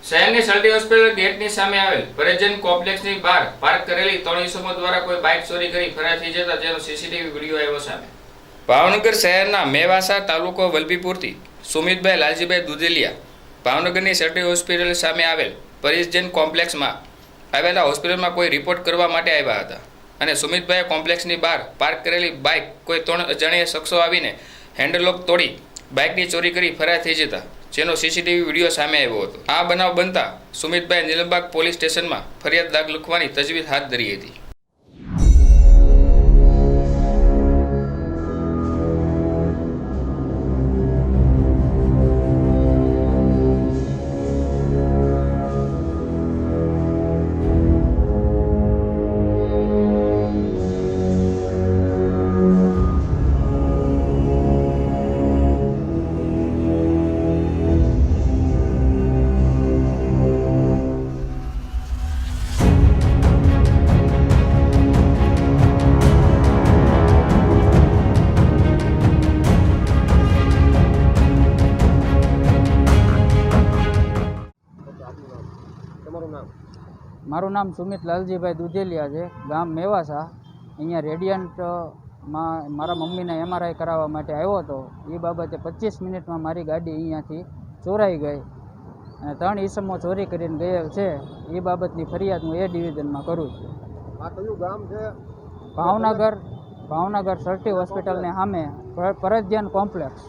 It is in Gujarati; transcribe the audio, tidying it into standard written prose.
શહેરની સલ્ટી હોસ્પિટલ ગેટની સામે આવેલ પરેજન કોમ્પ્લેક્સની બહાર પાર્ક કરેલી 3 ઇસમો દ્વારા કોઈ બાઇક ચોરી કરી ફરાર થઈ જતા જેનો સીસીટીવી વિડીયો આવ્યો સામે. ભાવનગર શહેરના મેવાસા તાલુકો વલભીપુરથી સુમિતભાઈ લાલજીભાઈ દુધેલિયા ભાવનગરની સલ્ટી હોસ્પિટલ સામે આવેલ પરેજન કોમ્પ્લેક્સમાં આવેલા હોસ્પિટલમાં કોઈ રિપોર્ટ કરવા માટે આવ્યા હતા અને સુમિતભાઈએ કોમ્પ્લેક્સની બહાર પાર્ક કરેલી બાઇક કોઈ 3 અજાણ્યા શખ્સો આવીને હેન્ડલોક તોડી બાઇકની ચોરી કરી ફરાર થઈ જતા જેનો સીસીટીવી વિડીયો સામે આવ્યો હતો. આ બનાવ બનતા સુમિતભાઈ નીલમબાગ પોલીસ સ્ટેશનમાં ફરિયાદ દાખલ લખવાની તજવીજ હાથ ધરી હતી. મારું નામ સુમિત લાલજીભાઈ દુધેલિયા છે, ગામ મેવાસા. અહીંયા રેડિયન્ટમાં મારા મમ્મીને MRI કરાવવા માટે આવ્યો હતો. એ બાબતે 25 મિનિટમાં મારી ગાડી અહીંયાથી ચોરાઈ ગઈ અને 3 ઇસમો ચોરી કરીને ગયેલ છે. એ બાબતની ફરિયાદ હું A ડિવિઝનમાં કરું છું. આ કયું ગામ છે? ભાવનગર સલ્ટી હોસ્પિટલને સામે પરેજન કોમ્પ્લેક્સ.